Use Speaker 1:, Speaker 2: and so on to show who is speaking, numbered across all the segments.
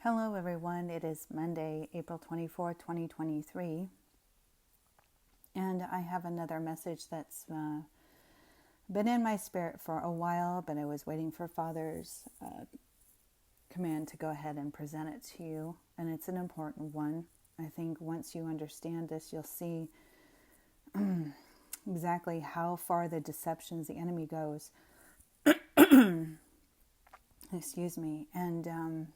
Speaker 1: Hello everyone, it is Monday, April 24th, 2023, and I have another message that's been in my spirit for a while, but I was waiting for Father's command to go ahead and present it to you, and it's an important one. I think once you understand this, you'll see exactly how far the deceptions the enemy goes. Excuse me, and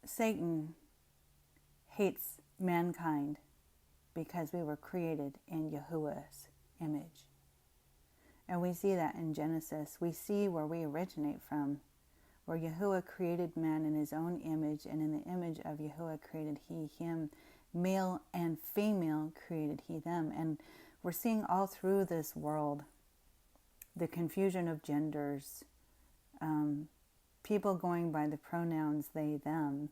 Speaker 1: Satan hates mankind because we were created in Yahuwah's image. And we see that in Genesis. We see where we originate from, where Yahuwah created man in his own image, and in the image of Yahuwah created he him. Male and female created he them. And we're seeing all through this world the confusion of genders, people going by the pronouns they, them.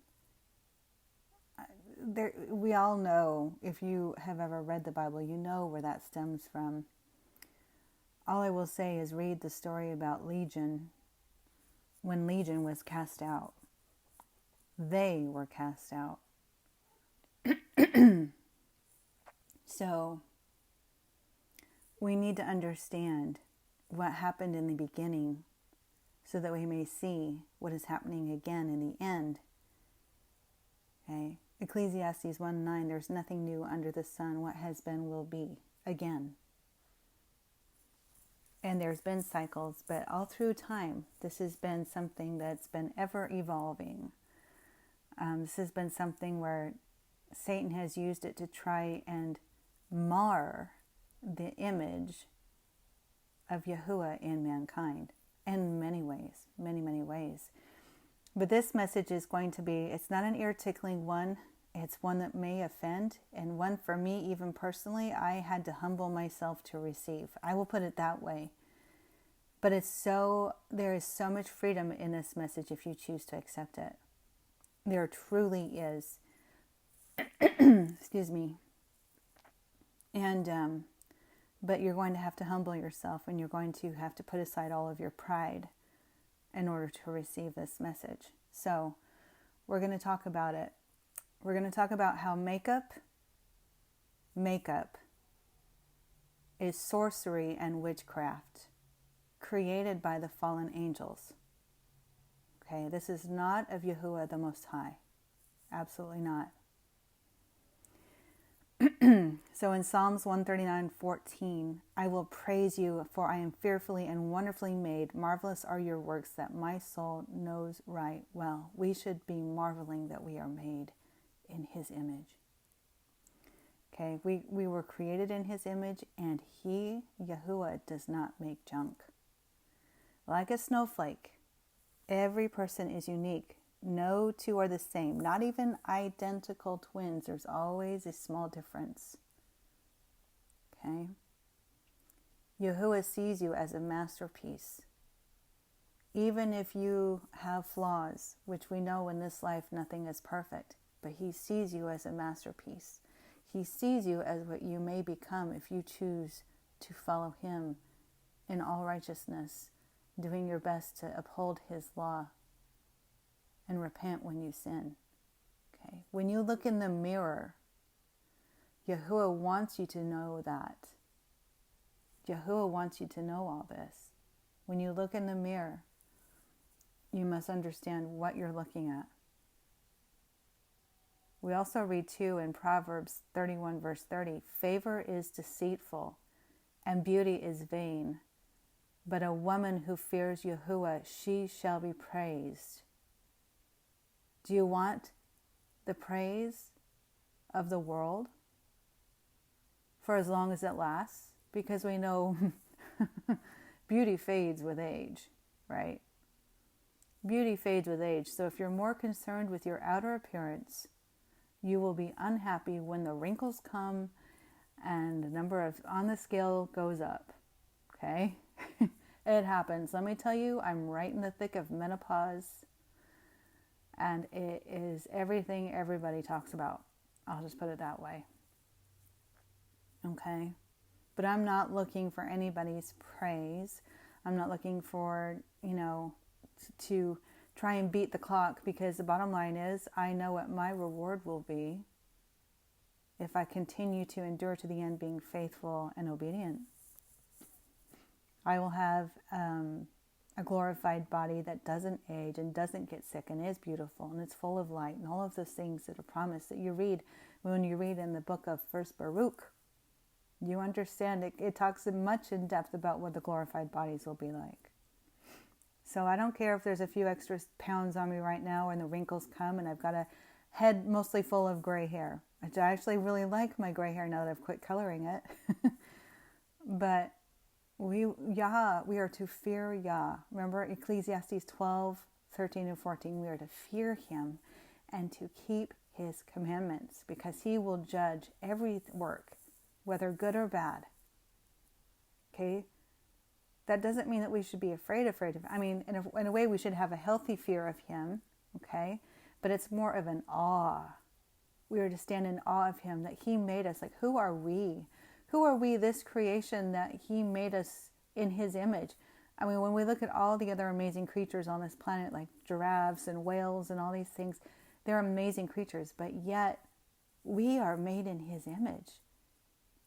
Speaker 1: We all know, if you have ever read the Bible, you know where that stems from. All I will say is read the story about Legion. When Legion was cast out, they were cast out. So we need to understand what happened in the beginning so that we may see what is happening again in the end. Okay? Ecclesiastes 1:9, there's nothing new under the sun. What has been will be again. And there's been cycles, but all through time, this has been something that's been ever evolving. This has been something where Satan has used it to try and mar the image of Yahuwah in mankind in many ways, many ways. But this message is going to be, it's not an ear-tickling one. It's one that may offend, and one for me, even personally, I had to humble myself to receive. I will put it that way. But there is so much freedom in this message if you choose to accept it. There truly is. Excuse me. And, but you're going to have to humble yourself, and you're going to have to put aside all of your pride in order to receive this message. So we're going to talk about it. We're going to talk about how makeup is sorcery and witchcraft created by the fallen angels. Okay, this is not of Yahuwah the Most High. Absolutely not. So in Psalms 139:14, I will praise you, for I am fearfully and wonderfully made. Marvelous are your works that my soul knows right well. We should be marveling that we are made in his image. Okay, we were created in his image, and he, Yahuwah, does not make junk. Like a snowflake, every person is unique. No two are the same, not even identical twins. There's always a small difference. Okay? Yahuwah sees you as a masterpiece. Even if you have flaws, which we know in this life nothing is perfect, but he sees you as a masterpiece. He sees you as what you may become if you choose to follow him in all righteousness, doing your best to uphold his law and repent when you sin. Okay. When you look in the mirror, Yahuwah wants you to know that. Yahuwah wants you to know all this. When you look in the mirror, you must understand what you're looking at. We also read too in Proverbs 31 verse 30, favor is deceitful and beauty is vain, but a woman who fears Yahuwah, she shall be praised. Do you want the praise of the world for as long as it lasts? Because we know beauty fades with age, right? Beauty fades with age. So if you're more concerned with your outer appearance, you will be unhappy when the wrinkles come and the number of on the scale goes up. Okay? It happens. Let me tell you, I'm right in the thick of menopause. And it is everything everybody talks about. I'll just put it that way. Okay? But I'm not looking for anybody's praise. I'm not looking for, to try and beat the clock, because the bottom line is I know what my reward will be if I continue to endure to the end, being faithful and obedient. I will have a glorified body that doesn't age and doesn't get sick and is beautiful and it's full of light, and all of those things that are promised that you read when you read in the book of First Baruch. You understand it talks much in depth about what the glorified bodies will be like. So I don't care if there's a few extra pounds on me right now and the wrinkles come and I've got a head mostly full of gray hair. I actually really like my gray hair now that I've quit coloring it. But we are to fear Yah. Remember Ecclesiastes 12:13 and 14. We are to fear him and to keep his commandments, because he will judge every work, whether good or bad. Okay? That doesn't mean that we should be afraid of him. I mean, in a way, we should have a healthy fear of him, okay? But it's more of an awe. We are to stand in awe of him, that he made us. Like, who are we? Who are we, this creation, that he made us in his image? I mean, when we look at all the other amazing creatures on this planet, like giraffes and whales and all these things, they're amazing creatures, but yet we are made in his image.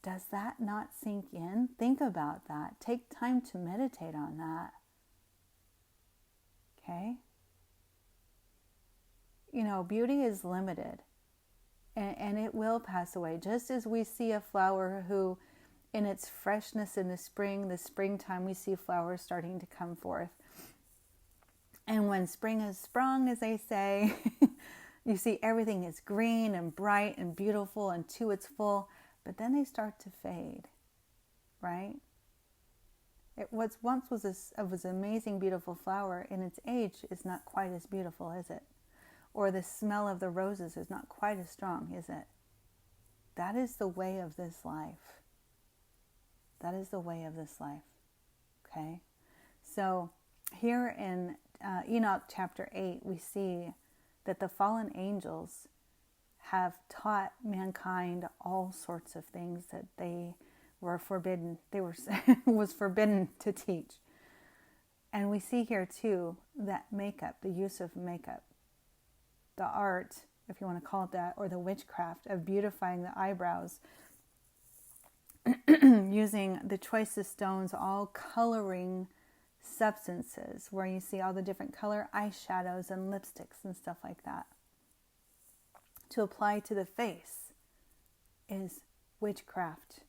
Speaker 1: Does that not sink in? Think about that. Take time to meditate on that. Okay? You know, beauty is limited, and it will pass away. Just as we see a flower who, in its freshness in the springtime, we see flowers starting to come forth. And when spring has sprung, as they say, you see everything is green and bright and beautiful and to its full. But then they start to fade, right? What once was an amazing, beautiful flower, in its age is not quite as beautiful, is it? Or the smell of the roses is not quite as strong, is it? That is the way of this life. That is the way of this life, okay? So here in Enoch chapter 8, we see that the fallen angels have taught mankind all sorts of things that they were forbidden. Was forbidden to teach. And we see here too that makeup, the use of makeup, the art, if you want to call it that, or the witchcraft of beautifying the eyebrows, using the choicest stones, all coloring substances, where you see all the different color eyeshadows and lipsticks and stuff like that, to apply to the face, is witchcraft.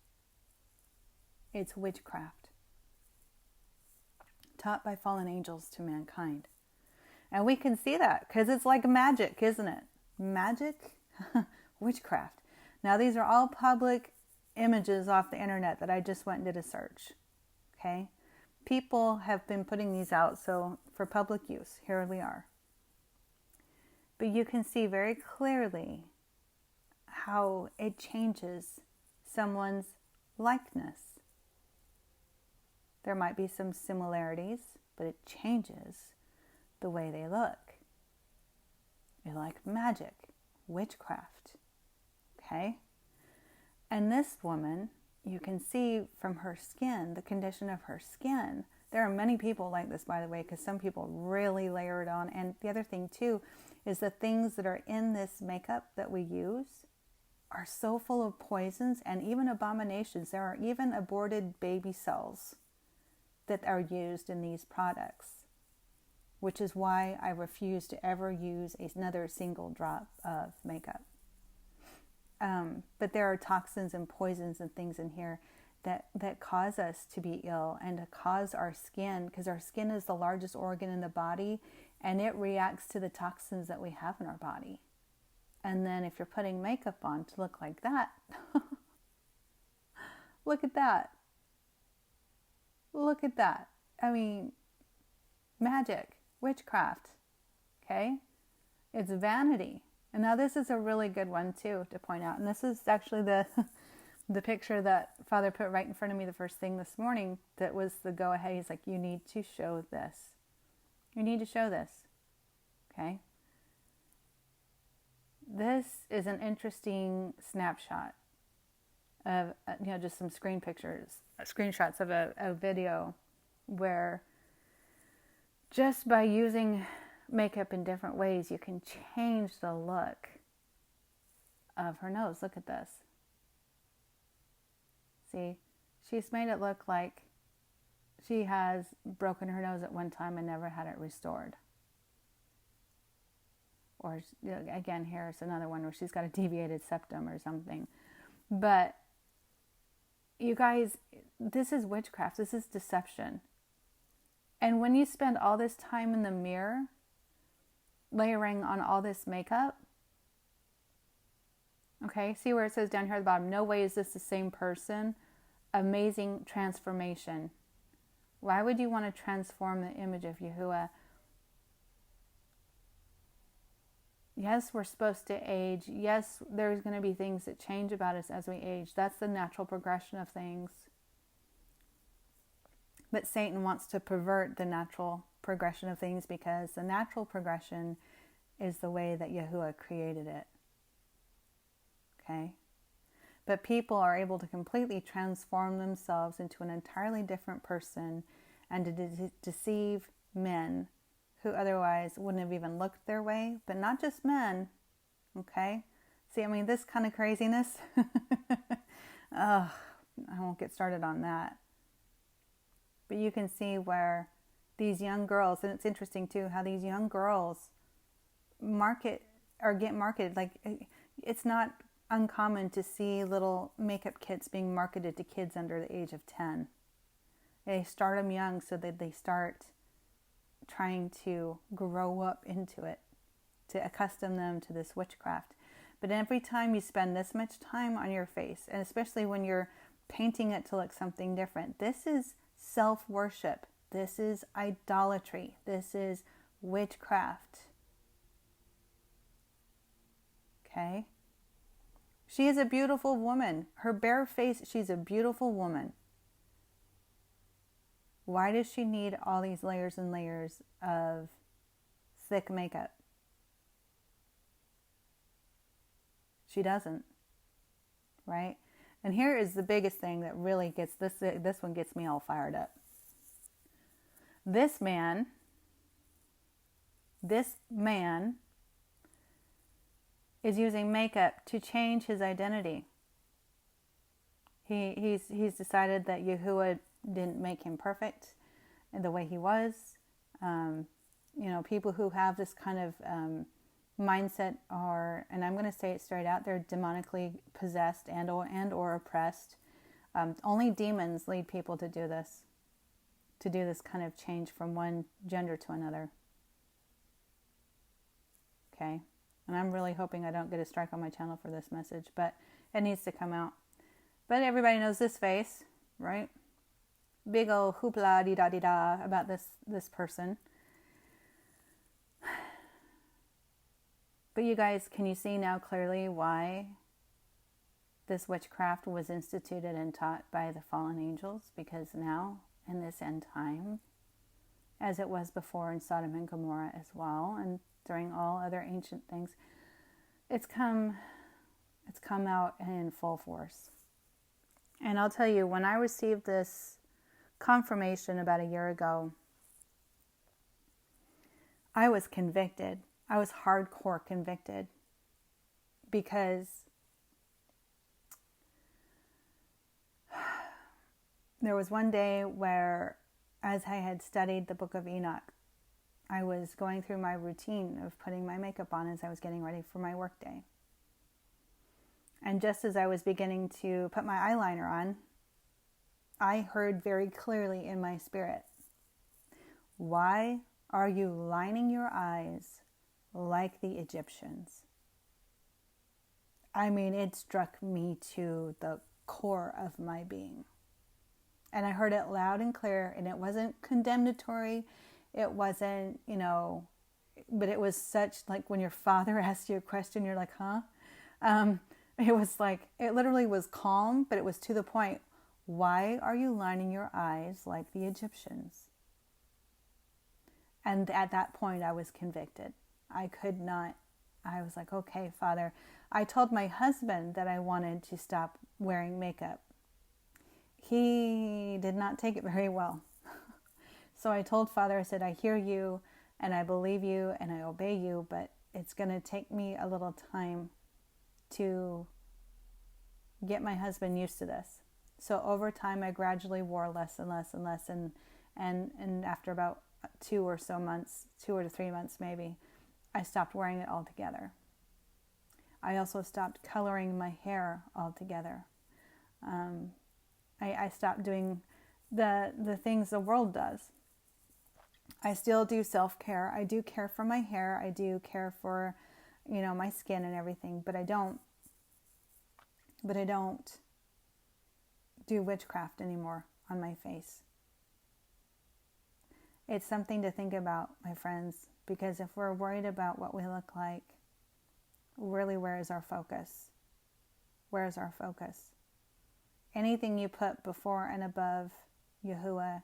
Speaker 1: It's witchcraft taught by fallen angels to mankind. And we can see that because it's like magic, isn't it? Magic, witchcraft. Now these are all public images off the internet that I just went and did a search. Okay? People have been putting these out, so for public use, here we are. But you can see very clearly how it changes someone's likeness. There might be some similarities, but it changes the way they look. It's like magic, witchcraft. Okay? And this woman, you can see from her skin, the condition of her skin. There are many people like this, by the way, because some people really layer it on. And the other thing too is the things that are in this makeup that we use are so full of poisons and even abominations. There are even aborted baby cells that are used in these products, which is why I refuse to ever use another single drop of makeup. But there are toxins and poisons and things in here that cause us to be ill and to cause our skin, because our skin is the largest organ in the body, and it reacts to the toxins that we have in our body. And then if you're putting makeup on to look like that, look at that. Look at that. I mean, magic, witchcraft, okay? It's vanity. And now this is a really good one too to point out. And this is actually the picture that Father put right in front of me the first thing this morning that was the go-ahead. He's like, you need to show this. You need to show this, okay? This is an interesting snapshot of, just some screenshots of a video where Just by using makeup in different ways, you can change the look of her nose. Look at this. See, she's made it look like she has broken her nose at one time and never had it restored. Or again, here's another one where she's got a deviated septum or something. But you guys, this is witchcraft. This is deception. And when you spend all this time in the mirror, layering on all this makeup, okay, see where it says down here at the bottom, no way is this the same person. Amazing transformation. Why would you want to transform the image of Yahuwah? Yes, we're supposed to age. Yes, there's going to be things that change about us as we age. That's the natural progression of things. But Satan wants to pervert the natural progression of things because the natural progression is the way that Yahuwah created it. Okay? But people are able to completely transform themselves into an entirely different person and to deceive men who otherwise wouldn't have even looked their way, but not just men, okay? See, I mean, this kind of craziness, I won't get started on that. But you can see where these young girls, and it's interesting too, how these young girls get marketed. Like, it's not uncommon to see little makeup kits being marketed to kids under the age of 10. They start them young so that they start trying to grow up into it, to accustom them to this witchcraft. But every time you spend this much time on your face, and especially when you're painting it to look something different, this is self-worship. This is idolatry. This is witchcraft. Okay? She is a beautiful woman. Her bare face, she's a beautiful woman. Why does she need all these layers and layers of thick makeup? She doesn't, right? And here is the biggest thing that really gets this one gets me all fired up. This man is using makeup to change his identity. He's decided that Yahuwah didn't make him perfect in the way he was. People who have this kind of mindset are, and I'm going to say it straight out, they're demonically possessed and or oppressed. Only demons lead people to do this kind of change from one gender to another. Okay? And I'm really hoping I don't get a strike on my channel for this message, but it needs to come out. But everybody knows this face, right? Big ol' hoopla dee-da-dee-da about this person. But you guys, can you see now clearly why this witchcraft was instituted and taught by the fallen angels? Because now, in this end time, as it was before in Sodom and Gomorrah as well, and during all other ancient things, it's come out in full force. And I'll tell you, when I received this confirmation about a year ago, I was convicted. I was hardcore convicted because there was one day where, as I had studied the book of Enoch, I was going through my routine of putting my makeup on as I was getting ready for my work day. And just as I was beginning to put my eyeliner on, I heard very clearly in my spirit, "Why are you lining your eyes like the Egyptians?" I mean, it struck me to the core of my being. And I heard it loud and clear, and it wasn't condemnatory. It wasn't, but it was such, like when your father asks you a question, you're like, huh? It was like, it literally was calm, but it was to the point. Why are you lining your eyes like the Egyptians? And at that point, I was convicted. I was like, okay, Father. I told my husband that I wanted to stop wearing makeup. He did not take it very well. So So I told Father, I said, I hear you and I believe you and I obey you, but it's going to take me a little time to get my husband used to this. So over time, I gradually wore less and less and less. And after about 2 or 3 months maybe, I stopped wearing it altogether. I also stopped coloring my hair altogether. I stopped doing the things the world does. I still do self-care. I do care for my hair. I do care for, my skin and everything, but I don't do witchcraft anymore on my face. It's something to think about, my friends, because if we're worried about what we look like, really, where is our focus? Where is our focus? Anything you put before and above Yahuwah,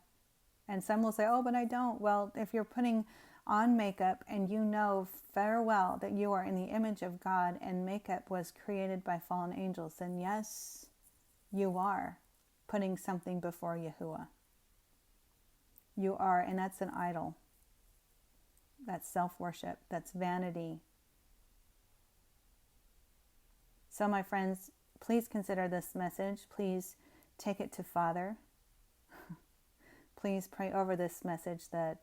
Speaker 1: and some will say, oh, but I don't. Well, if you're putting on makeup and you know very well that you are in the image of God and makeup was created by fallen angels, then yes, you are putting something before Yahuwah. You are, and that's an idol. That's self-worship. That's vanity. So my friends, please consider this message. Please take it to Father. Please pray over this message that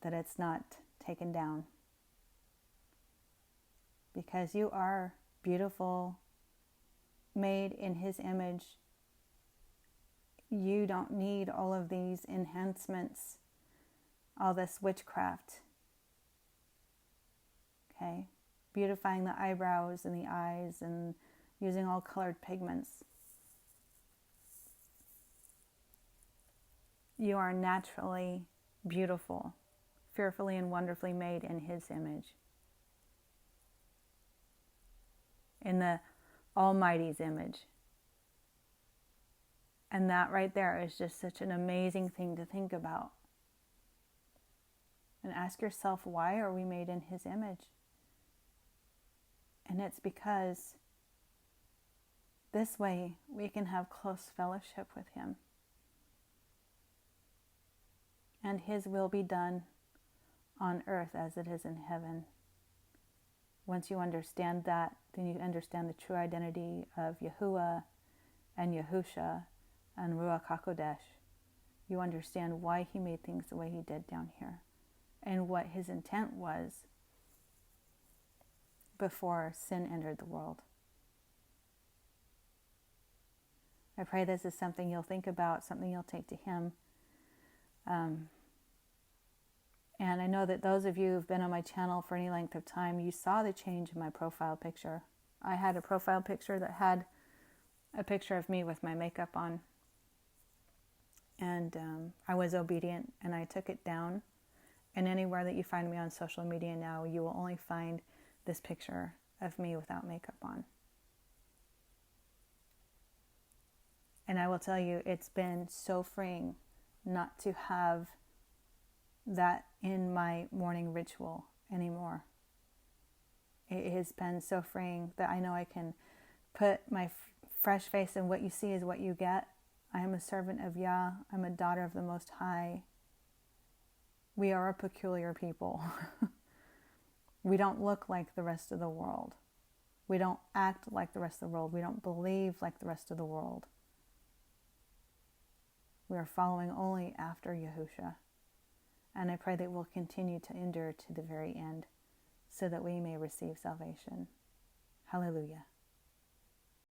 Speaker 1: it's not taken down. Because you are beautiful, made in His image. You don't need all of these enhancements, all this witchcraft. Okay? Beautifying the eyebrows and the eyes and using all colored pigments. You are naturally beautiful, fearfully and wonderfully made in His image. In the Almighty's image. And that right there is just such an amazing thing to think about. And ask yourself, why are we made in His image? And it's because this way we can have close fellowship with Him. And His will be done on earth as it is in heaven. Once you understand that, then you understand the true identity of Yahuwah and Yahusha and Ruach HaKodesh. You understand why He made things the way He did down here and what His intent was before sin entered the world. I pray this is something you'll think about, something you'll take to Him. And I know that those of you who've been on my channel for any length of time, you saw the change in my profile picture. I had a profile picture that had a picture of me with my makeup on. And I was obedient and I took it down. And anywhere that you find me on social media now, you will only find this picture of me without makeup on. And I will tell you, it's been so freeing not to have that in my morning ritual anymore. It has been so freeing that I know I can put my fresh face, and what you see is what you get. I am a servant of Yah. I'm a daughter of the Most High. We are a peculiar people. We don't look like the rest of the world. We don't act like the rest of the world. We don't believe like the rest of the world. We are following only after Yahusha. And I pray that we'll continue to endure to the very end so that we may receive salvation. Hallelujah.